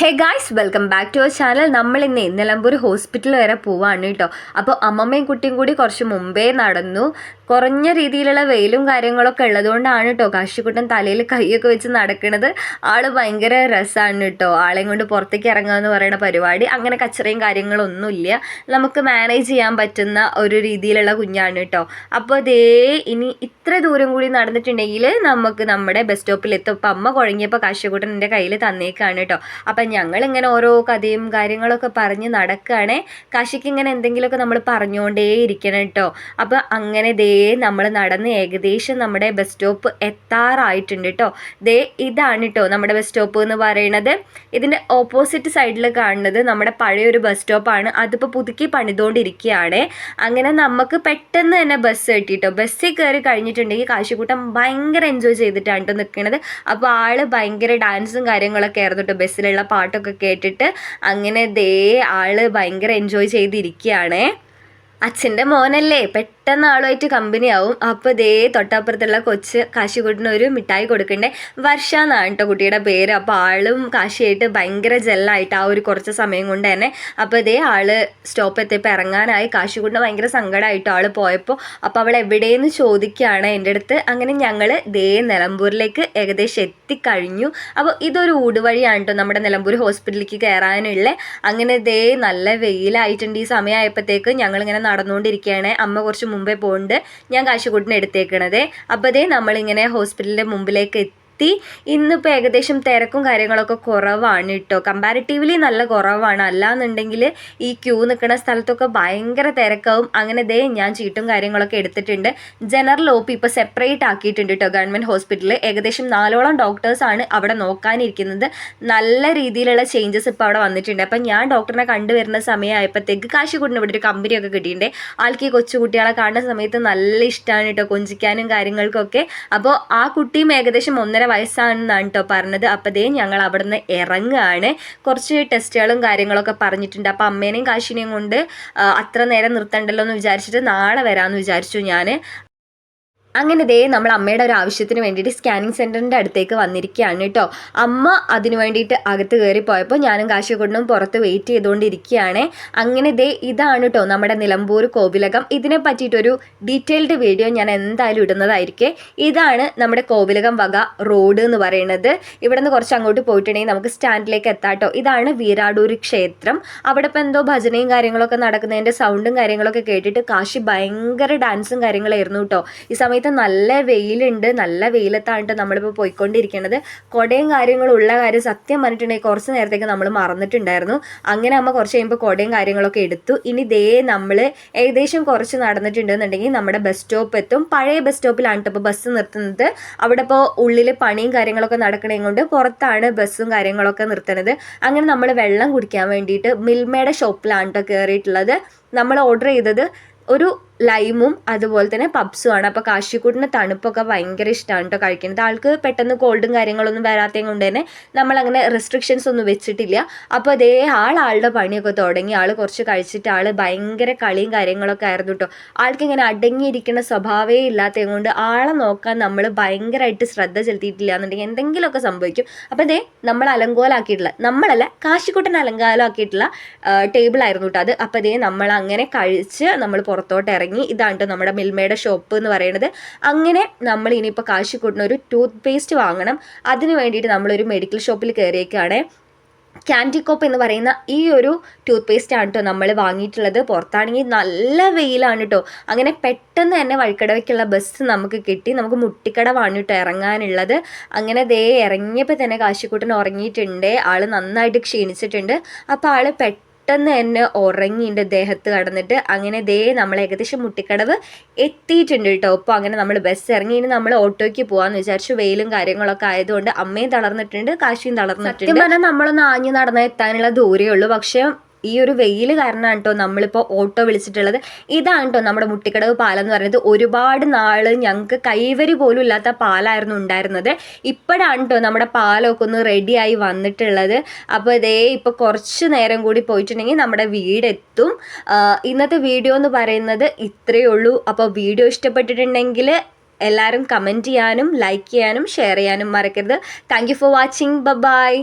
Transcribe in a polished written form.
Hey guys, welcome back to our channel. നമ്മൾ ഇന്ന് Nilambur hospital വരെ പോവാണ് കേട്ടോ. അപ്പോൾ അമ്മമ്മയും കുട്ടിയും കൂടി കുറച്ച് മുമ്പേ നടന്നു. കുറഞ്ഞ രീതിയിലുള്ള വെയിലും കാര്യങ്ങളൊക്കെ ഉള്ളതുകൊണ്ടാണ് കേട്ടോ കാശിക്കുട്ടൻ തലയിൽ കൈയൊക്കെ വെച്ച് നടക്കുന്നത്. ആൾ ഭയങ്കര രസമാണ് കേട്ടോ. ആളെയും കൊണ്ട് പുറത്തേക്ക് ഇറങ്ങുക എന്ന് പറയുന്ന പരിപാടി അങ്ങനെ കച്ചറയും കാര്യങ്ങളൊന്നുമില്ല. നമുക്ക് മാനേജ് ചെയ്യാൻ പറ്റുന്ന ഒരു രീതിയിലുള്ള കുഞ്ഞാണ് കേട്ടോ. അപ്പോൾ ഇനി ഇത്ര ദൂരം കൂടി നടന്നിട്ടുണ്ടെങ്കിൽ നമുക്ക് നമ്മുടെ ബസ് സ്റ്റോപ്പിലെത്തും. അപ്പം അമ്മ കുഴങ്ങിയപ്പോൾ കാശിക്കുട്ടൻ എൻ്റെ കയ്യിൽ തന്നേക്കാണ് കേട്ടോ. അപ്പം ഞങ്ങളിങ്ങനെ ഓരോ കഥയും കാര്യങ്ങളൊക്കെ പറഞ്ഞ് നടക്കുകയാണേ. കാശിക്ക് ഇങ്ങനെ എന്തെങ്കിലുമൊക്കെ നമ്മൾ പറഞ്ഞുകൊണ്ടേ ഇരിക്കണം കേട്ടോ. അപ്പോൾ അങ്ങനെ നമ്മൾ നടന്ന് ഏകദേശം നമ്മുടെ ബസ് സ്റ്റോപ്പ് എത്താറായിട്ടുണ്ട് കേട്ടോ. ഇതാണ് കേട്ടോ നമ്മുടെ ബസ് സ്റ്റോപ്പ് എന്ന് പറയുന്നത്. ഇതിൻ്റെ ഓപ്പോസിറ്റ് സൈഡിൽ കാണുന്നത് നമ്മുടെ പഴയൊരു ബസ് സ്റ്റോപ്പാണ്. അതിപ്പോൾ പുതുക്കി പണിതുകൊണ്ടിരിക്കുകയാണ്. അങ്ങനെ നമുക്ക് പെട്ടെന്ന് തന്നെ ബസ് കിട്ടിട്ടോ. ബസ്സിൽ കയറി കഴിഞ്ഞിട്ടുണ്ടെങ്കിൽ കാശിക്കൂട്ടം ഭയങ്കര എൻജോയ് ചെയ്തിട്ടാണ് കേട്ടോ നിൽക്കുന്നത്. അപ്പോൾ ആള് ഭയങ്കര ഡാൻസും കാര്യങ്ങളൊക്കെ ആയിരുന്നു കേട്ടോ. ബസ്സിലുള്ള പാട്ടൊക്കെ കേട്ടിട്ട് അങ്ങനെ ആള് ഭയങ്കര എൻജോയ് ചെയ്തിരിക്കുകയാണേ. അച്ഛൻ്റെ മോനല്ലേ, പെട്ടെന്ന് ആളുമായിട്ട് കമ്പനിയാവും. അപ്പോൾ തൊട്ടപ്പുറത്തുള്ള കൊച്ച് കാശിക്കുട്ടിന് ഒരു മിഠായി കൊടുക്കണ്ടേ. വർഷ എന്നാണ് കേട്ടോ കുട്ടിയുടെ പേര്. അപ്പോൾ ആളും കാശിയായിട്ട് ഭയങ്കര ജെല്ലായിട്ട് ആ ഒരു കുറച്ച് സമയം കൊണ്ട് തന്നെ. അപ്പോൾ ആള് സ്റ്റോപ്പ് എത്തിയപ്പോൾ ഇറങ്ങാനായി. കാശിക്കുട്ടിന് ഭയങ്കര സങ്കടമായിട്ടോ ആൾ പോയപ്പോൾ. അപ്പോൾ അവൾ എവിടെയെന്ന് ചോദിക്കുകയാണ് എൻ്റെ അടുത്ത്. അങ്ങനെ ഞങ്ങൾ നിലമ്പൂരിലേക്ക് ഏകദേശം എത്തിക്കഴിഞ്ഞു. അപ്പോൾ ഇതൊരു ഊടുവഴിയാണ് കേട്ടോ നമ്മുടെ നിലമ്പൂർ ഹോസ്പിറ്റലിലേക്ക് കയറാനുള്ള. അങ്ങനെ നല്ല വെയിലായിട്ടുണ്ട്. ഈ സമയമായപ്പോഴത്തേക്ക് ഞങ്ങളിങ്ങനെ നടന്നുകൊണ്ടിരിക്കുകയാണ്. അമ്മ കുറച്ച് മുമ്പേ പോകുന്നുണ്ട്. ഞാൻ കാശിക്കുട്ടിനെ എടുത്തേക്കണത്. അപ്പോൾ നമ്മളിങ്ങനെ ഹോസ്പിറ്റലിൻ്റെ മുമ്പിലേക്ക് ഇന്നിപ്പോൾ ഏകദേശം തിരക്കും കാര്യങ്ങളൊക്കെ കുറവാണ് കേട്ടോ. കമ്പാരിറ്റീവ്ലി നല്ല കുറവാണ്. അല്ലാന്നുണ്ടെങ്കിൽ ഈ ക്യൂ നിൽക്കുന്ന സ്ഥലത്തൊക്കെ ഭയങ്കര തിരക്കാവും. അങ്ങനെ ഞാൻ ചീട്ടും കാര്യങ്ങളൊക്കെ എടുത്തിട്ടുണ്ട്. ജനറൽ OP ഇപ്പോൾ സെപ്പറേറ്റ് ആക്കിയിട്ടുണ്ട് കേട്ടോ ഗവൺമെൻറ് ഹോസ്പിറ്റലിൽ. ഏകദേശം 4ഓളം ഡോക്ടേഴ്സാണ് അവിടെ നോക്കാനിരിക്കുന്നത്. നല്ല രീതിയിലുള്ള ചേഞ്ചസ് ഇപ്പോൾ അവിടെ വന്നിട്ടുണ്ട്. അപ്പം ഞാൻ ഡോക്ടറിനെ കണ്ടുവരുന്ന സമയമായപ്പോഴത്തേക്ക് കാശിക്കുട്ടിന് ഇവിടെ ഒരു കമ്പനിയൊക്കെ കിട്ടിയിട്ടുണ്ട്. ആൾക്ക് ഈ കൊച്ചു കുട്ടികളെ കാണുന്ന സമയത്ത് നല്ല ഇഷ്ടമാണ് കേട്ടോ കൊഞ്ചിക്കാനും കാര്യങ്ങൾക്കൊക്കെ. അപ്പോൾ ആ കുട്ടിയും ഏകദേശം 1.5 വയസ്സാണെന്നാണ് കേട്ടോ പറഞ്ഞത്. അപ്പോൾ ഞങ്ങൾ അവിടെ നിന്ന് ഇറങ്ങുകയാണ്. കുറച്ച് ടെസ്റ്റുകളും കാര്യങ്ങളൊക്കെ പറഞ്ഞിട്ടുണ്ട്. അപ്പോൾ അമ്മേനെയും കാശിനെയും കൊണ്ട് അത്ര നേരം നിർത്തണ്ടല്ലോ എന്ന് വിചാരിച്ചിട്ട് നാളെ വരാമെന്ന് വിചാരിച്ചു ഞാൻ. അങ്ങനെ നമ്മൾ അമ്മയുടെ ഒരു ആവശ്യത്തിന് വേണ്ടിയിട്ട് സ്കാനിങ് സെൻറ്ററിൻ്റെ അടുത്തേക്ക് വന്നിരിക്കുകയാണ് കേട്ടോ. അമ്മ അതിന് വേണ്ടിയിട്ട് അകത്ത് കയറി പോയപ്പോൾ ഞാനും കാശിക്കുട്ടനും പുറത്ത് വെയിറ്റ് ചെയ്തുകൊണ്ടിരിക്കുകയാണ്. അങ്ങനെ ഇതാണ് കേട്ടോ നമ്മുടെ നിലമ്പൂർ കോവിലകം. ഇതിനെ പറ്റിയിട്ടൊരു ഡീറ്റെയിൽഡ് വീഡിയോ ഞാൻ എന്തായാലും ഇടുന്നതായിരിക്കും. ഇതാണ് നമ്മുടെ കോവിലകം വക റോഡ് എന്ന് പറയുന്നത്. ഇവിടെ നിന്ന് കുറച്ച് അങ്ങോട്ട് പോയിട്ടുണ്ടെങ്കിൽ നമുക്ക് സ്റ്റാൻഡിലേക്ക് എത്താം കേട്ടോ. ഇതാണ് വീരാടൂർ ക്ഷേത്രം. അവിടെ ഇപ്പോൾ എന്തോ ഭജനയും കാര്യങ്ങളൊക്കെ നടക്കുന്നതിൻ്റെ സൗണ്ടും കാര്യങ്ങളൊക്കെ കേട്ടിട്ട് കാശി ഭയങ്കര ഡാൻസും കാര്യങ്ങളായിരുന്നു കേട്ടോ. ഈ സമയത്ത് നല്ല വെയിലുണ്ട്. നല്ല വെയിലത്താണ് നമ്മളിപ്പോൾ പോയിക്കൊണ്ടിരിക്കുന്നത്. കുടയും കാര്യങ്ങളും ഉള്ള കാര്യം സത്യം പറഞ്ഞിട്ടുണ്ടെങ്കിൽ കുറച്ച് നേരത്തേക്ക് നമ്മൾ മറന്നിട്ടുണ്ടായിരുന്നു. അങ്ങനെ അമ്മ കുറച്ച് കഴിയുമ്പോൾ കുടയും കാര്യങ്ങളൊക്കെ എടുത്തു. ഇനി നമ്മൾ ഏകദേശം കുറച്ച് നടന്നിട്ടുണ്ടെന്നുണ്ടെങ്കിൽ നമ്മുടെ ബസ് സ്റ്റോപ്പ് എത്തും. പഴയ ബസ് സ്റ്റോപ്പിലാണ് ഇപ്പോൾ ബസ് നിർത്തുന്നത്. അവിടെ ഇപ്പോൾ ഉള്ളിൽ പണിയും കാര്യങ്ങളൊക്കെ നടക്കണത് കൊണ്ട് പുറത്താണ് ബസ്സും കാര്യങ്ങളൊക്കെ നിർത്തുന്നത്. അങ്ങനെ നമ്മൾ വെള്ളം കുടിക്കാൻ വേണ്ടിയിട്ട് മിൽമയുടെ ഷോപ്പിലാണ് കേട്ടോ കയറിയിട്ടുള്ളത്. നമ്മൾ ഓർഡർ ചെയ്തത് ഒരു ലൈമും അതുപോലെ തന്നെ പബ്സുമാണ്. അപ്പോൾ കാശിക്കുട്ടിന് തണുപ്പൊക്കെ ഭയങ്കര ഇഷ്ടമാണ് കേട്ടോ കഴിക്കുന്നത്. ആൾക്ക് പെട്ടെന്ന് കോൾഡും കാര്യങ്ങളൊന്നും വരാത്തത് കൊണ്ട് തന്നെ നമ്മളങ്ങനെ റെസ്ട്രിക്ഷൻസ് ഒന്നും വെച്ചിട്ടില്ല. അപ്പോൾ ആളുടെ പണിയൊക്കെ തുടങ്ങി. ആൾ കുറച്ച് കഴിച്ചിട്ട് ആൾ ഭയങ്കര കളിയും കാര്യങ്ങളൊക്കെ ആയിരുന്നു കേട്ടോ. ആൾക്കിങ്ങനെ അടങ്ങിയിരിക്കുന്ന സ്വഭാവമേ ഇല്ലാത്തത് കൊണ്ട് ആളെ നോക്കാൻ നമ്മൾ ഭയങ്കരമായിട്ട് ശ്രദ്ധ ചെലുത്തിയിട്ടില്ല എന്നുണ്ടെങ്കിൽ എന്തെങ്കിലുമൊക്കെ സംഭവിക്കും. അപ്പോൾ നമ്മൾ അലങ്കോലാക്കിയിട്ടുള്ള, നമ്മളല്ല കാശിക്കുട്ടൻ അലങ്കോലാക്കിയിട്ടുള്ള ടേബിളായിരുന്നു കേട്ടോ അത്. അപ്പോൾ നമ്മൾ അങ്ങനെ കഴിച്ച് നമ്മൾ പുറത്തോട്ട് ഇറങ്ങി. ഇതാണ് നമ്മുടെ മിൽമയുടെ ഷോപ്പ് എന്ന് പറയുന്നത്. അങ്ങനെ നമ്മൾ ഇനിയിപ്പോൾ കാശിക്കുട്ടിന് ഒരു ടൂത്ത് പേസ്റ്റ് വാങ്ങണം. അതിന് വേണ്ടിയിട്ട് നമ്മളൊരു മെഡിക്കൽ ഷോപ്പിൽ കയറിയേക്കാണ്. ക്യാൻഡിക്കോപ്പ് എന്ന് പറയുന്ന ഈ ഒരു ടൂത്ത് പേസ്റ്റ് ആണ് കേട്ടോ നമ്മൾ വാങ്ങിയിട്ടുള്ളത്. പുറത്താണെങ്കിൽ നല്ല വെയിലാണ് കേട്ടോ. അങ്ങനെ പെട്ടെന്ന് തന്നെ വഴിക്കടവയ്ക്കുള്ള ബസ് നമുക്ക് കിട്ടി. നമുക്ക് മുട്ടിക്കടവാണ് കേട്ടോ ഇറങ്ങാനുള്ളത്. അങ്ങനെ ഇറങ്ങിയപ്പോൾ തന്നെ കാശിക്കുട്ടൻ ഉറങ്ങിയിട്ടുണ്ട്. ആൾ നന്നായിട്ട് ക്ഷീണിച്ചിട്ടുണ്ട്. അപ്പോൾ ആൾ പെട്ടെന്ന് തന്നെ ഉറങ്ങിൻ്റെ ദേഹത്ത് കടന്നിട്ട്. അങ്ങനെ നമ്മൾ ഏകദേശം മുട്ടിക്കടവ് എത്തിയിട്ടുണ്ട് കേട്ടോ. അപ്പോൾ അങ്ങനെ നമ്മൾ ബസ് ഇറങ്ങി. ഇനി നമ്മൾ ഓട്ടോയ്ക്ക് പോകാമെന്ന് വിചാരിച്ചു. വെയിലും കാര്യങ്ങളൊക്കെ ആയതുകൊണ്ട് അമ്മയും തളർന്നിട്ടുണ്ട്, കാശിയും തളർന്നിട്ടുണ്ട്. സത്യം പറഞ്ഞാൽ നമ്മളൊന്ന് ആഞ്ഞു നടന്നാൽ എത്താനുള്ള ദൂരമേ ഉള്ളൂ. പക്ഷേ ഈ ഒരു വെയിൽ കാരണമാണ് കേട്ടോ നമ്മളിപ്പോൾ ഓട്ടോ വിളിച്ചിട്ടുള്ളത്. ഇതാണ് കേട്ടോ നമ്മുടെ മുട്ടിക്കടവ് പാലം എന്ന് പറയുന്നത്. ഒരുപാട് നാൾ ഞങ്ങൾക്ക് കൈവരി പോലും ഇല്ലാത്ത പാലമായിരുന്നു ഉണ്ടായിരുന്നത്. ഇപ്പോഴാണ് കേട്ടോ നമ്മുടെ പാലമൊക്കെ ഒന്ന് റെഡിയായി വന്നിട്ടുള്ളത്. അപ്പോൾ ഇപ്പോൾ കുറച്ച് നേരം കൂടി പോയിട്ടുണ്ടെങ്കിൽ നമ്മുടെ വീടെത്തും. ഇന്നത്തെ വീഡിയോ എന്ന് പറയുന്നത് ഇത്രയേ ഉള്ളൂ. അപ്പോൾ വീഡിയോ ഇഷ്ടപ്പെട്ടിട്ടുണ്ടെങ്കിൽ എല്ലാവരും കമൻറ്റ് ചെയ്യാനും ലൈക്ക് ചെയ്യാനും ഷെയർ ചെയ്യാനും മറക്കരുത്. Thank you for watching. By.